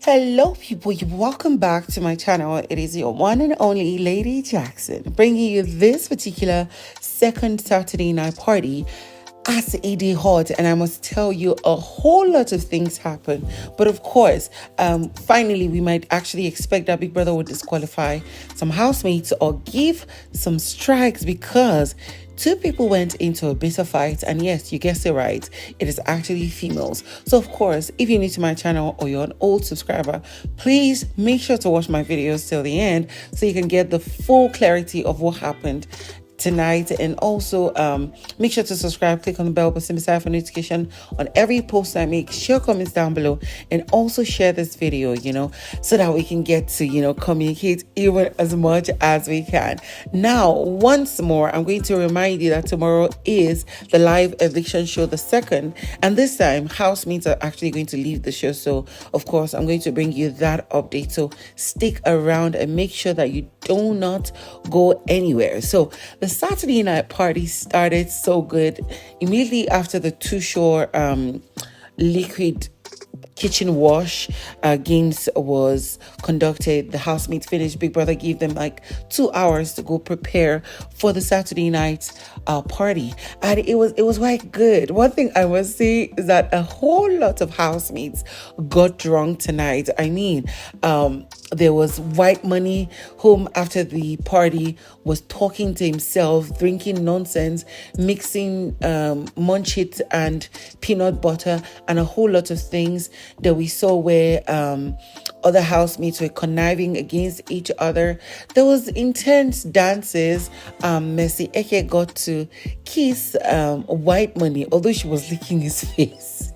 Hello people, welcome back to my channel. It is your one and only Lady Jackson bringing you this particular second Saturday night party as it is hot, and I must tell you a whole lot of things happen. But of course, finally we might actually expect that Big Brother would disqualify some housemates or give some strikes because two people went into a bitter fight, and yes, you guessed it right, it is actually females. So of course, if you're new to my channel or you're an old subscriber, please make sure to watch my videos till the end so you can get the full clarity of what happened tonight. And also make sure to subscribe, click on the bell button beside for notification on every post I make, share comments down below, and also share this video, so that we can get to communicate even as much as we can. Now, once more, I'm going to remind you that tomorrow is the live eviction show, the second, and this time housemates are actually going to leave the show. So of course I'm going to bring you that update, so stick around and make sure that you do not go anywhere. So the Saturday night party started so good. Immediately after the Too Short liquid kitchen wash games was conducted, the housemates finished. Big Brother gave them like 2 hours to go prepare for the Saturday night party, and it was quite good. One thing I must say is that a whole lot of housemates got drunk tonight. I mean, there was WhiteMoney, whom after the party was talking to himself, drinking nonsense, mixing munchit and peanut butter, and a whole lot of things that we saw where other housemates were conniving against each other. There was intense dances. Mercy Eke got to kiss WhiteMoney, although she was licking his face.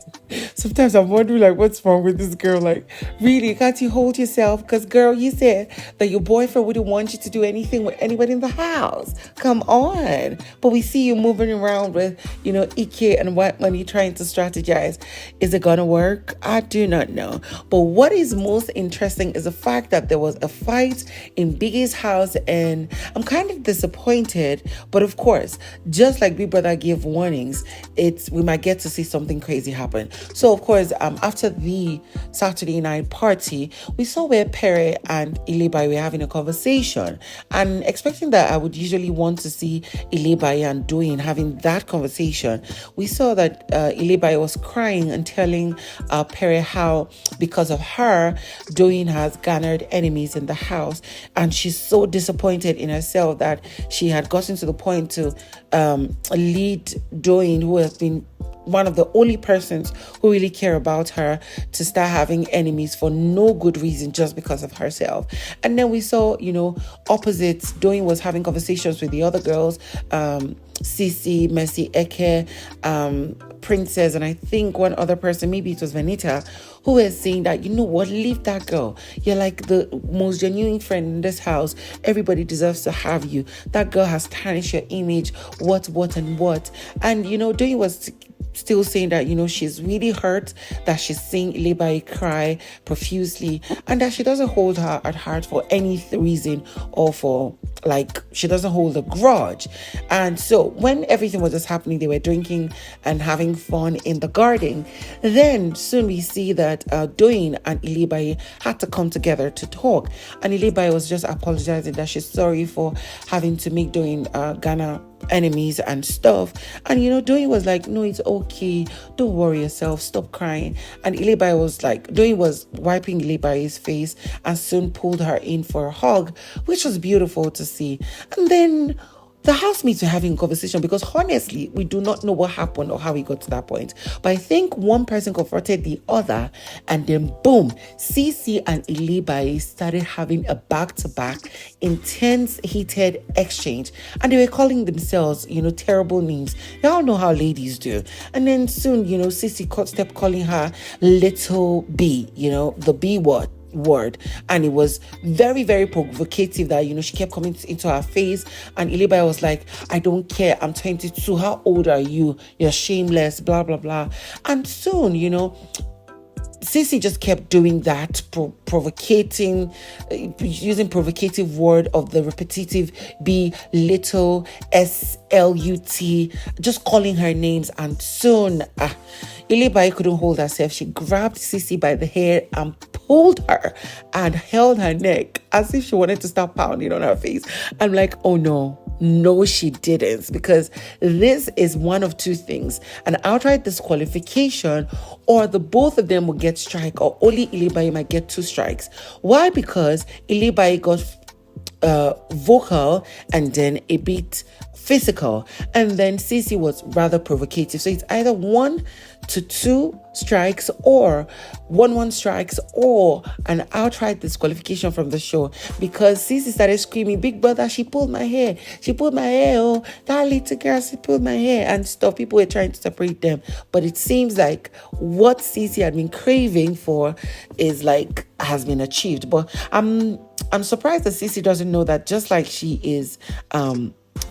Sometimes I'm wondering, like, what's wrong with this girl? Like, really, can't you hold yourself? Because, girl, you said that your boyfriend wouldn't want you to do anything with anybody in the house. Come on. But we see you moving around with, Ike and WhiteMoney trying to strategize. Is it going to work? I do not know. But what is most interesting is the fact that there was a fight in Biggie's house, and I'm kind of disappointed. But of course, just like Big Brother gave warnings, we might get to see something crazy happen. So of course, after the Saturday night party, we saw where Pere and Ilebaye were having a conversation, and expecting that I would usually want to see Ilebaye and Doyin having that conversation, we saw that Ilebaye was crying and telling Pere how because of her, Doyin has garnered enemies in the house, and she's so disappointed in herself that she had gotten to the point to lead Doyin, who has been one of the only persons who really care about her, to start having enemies for no good reason, just because of herself. And then we saw, opposites. Doyin was having conversations with the other girls, CeeC, Mercy Eke, Princess, and I think one other person, maybe it was Venita, who was saying that, leave that girl. You're like the most genuine friend in this house. Everybody deserves to have you. That girl has tarnished your image, what. And, Doyin was still saying that, she's really hurt, that she's seeing Ilebaye cry profusely, and that she doesn't hold her at heart for any reason, or for, she doesn't hold a grudge. And so when everything was just happening, they were drinking and having fun in the garden. Then soon we see that Doyin and Ilebaye had to come together to talk, and Ilebaye was just apologizing that she's sorry for having to make Doyin Ghana enemies and stuff. And Doyin was like, no, it's okay, don't worry yourself, stop crying. And Ilebaye was like, Doyin was wiping Ilebaye's face and soon pulled her in for a hug, which was beautiful to see. And then the housemates were having a conversation, because honestly, we do not know what happened or how we got to that point. But I think one person confronted the other, and then boom, CeeC and Ilebaye started having a back-to-back intense, heated exchange. And they were calling themselves, terrible names. Y'all know how ladies do. And then soon, CeeC kept calling her Little B, the B word, and it was very, very provocative that she kept coming into her face. And Ilebaye was like, I don't care, I'm 22, how old are you, you're shameless, blah blah blah. And soon CeeC just kept doing that, provocating, using provocative word of the repetitive B, little, SLUT, just calling her names. And soon, Ilebaye couldn't hold herself. She grabbed CeeC by the hair and pulled her and held her neck as if she wanted to start pounding on her face. I'm like, oh no. No, she didn't, because this is one of two things: an outright disqualification, or the both of them will get strike, or only Ilebaye might get 2 strikes. Why? Because Ilebaye got vocal and then a bit physical, and then CeeC was rather provocative. So it's either 1 to 2 strikes, or 1 strikes, or an outright disqualification from the show, because CeeC started screaming, "Big brother, she pulled my hair, oh, that little girl, she pulled my hair," and stuff. People were trying to separate them, but it seems like what CeeC had been craving for is like has been achieved. But I'm surprised that CeeC doesn't know that, just like she is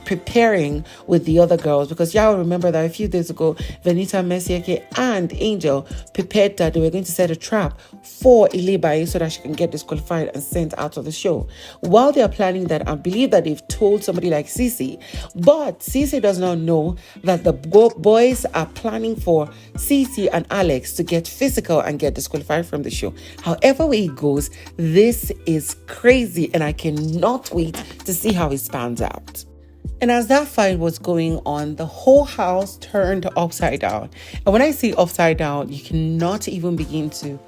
preparing with the other girls, because y'all remember that a few days ago, Venita, Messieke, and Angel prepared that they were going to set a trap for Ilebaye so that she can get disqualified and sent out of the show. While they are planning that, I believe that they've told somebody like CeeC, but CeeC does not know that the boys are planning for CeeC and Alex to get physical and get disqualified from the show. However way it goes, this is crazy, and I cannot wait to see how it pans out. And as that fight was going on, the whole house turned upside down. And when I say upside down, you cannot even begin to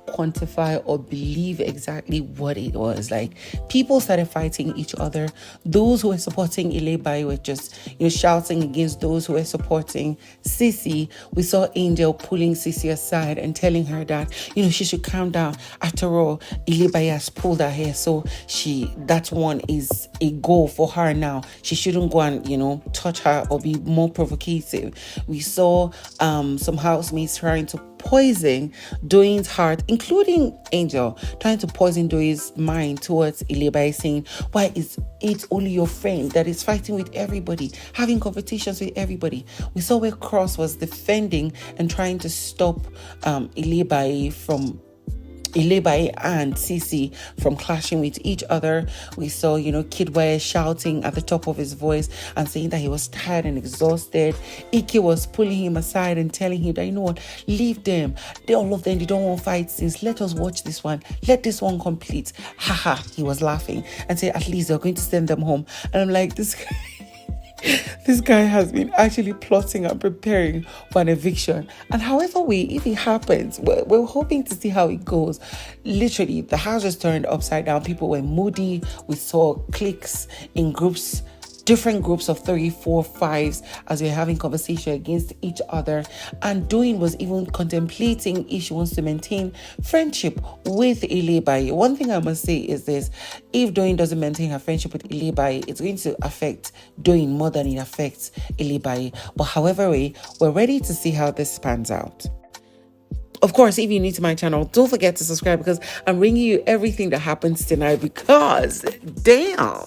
quantify or believe exactly what it was. Like, people started fighting each other. Those who were supporting Ilebaye were just, shouting against those who were supporting CeeC. We saw Angel pulling CeeC aside and telling her that, she should calm down. After all, Ilebaye has pulled her hair, so that one is a goal for her now. She shouldn't go and, touch her or be more provocative. We saw some housemates trying to poison Doyin's heart, including Angel, trying to poison Doyin's mind towards Ilebaye, saying, why is it only your friend that is fighting with everybody, having competitions with everybody? We saw where Cross was defending and trying to stop Ilebaye and CeeC from clashing with each other. We saw, Kidwire shouting at the top of his voice and saying that he was tired and exhausted. Ike was pulling him aside and telling him that, leave them. All of them, they don't want fight scenes. Let us watch this one. Let this one complete. Haha, he was laughing and said, at least they're going to send them home. And I'm like, this guy has been actually plotting and preparing for an eviction. And however way, if it happens, we're hoping to see how it goes. Literally, the house just turned upside down. People were moody. We saw cliques in groups, different groups of 3, 4, 5s, as they're having conversation against each other. And Doyin was even contemplating if she wants to maintain friendship with Ilebaye. One thing I must say is this: if Doyin doesn't maintain her friendship with Ilebaye, it's going to affect Doyin more than it affects Ilebaye. But however way, we're ready to see how this pans out. Of course, if you're new to my channel, don't forget to subscribe, because I'm bringing you everything that happens tonight, because damn.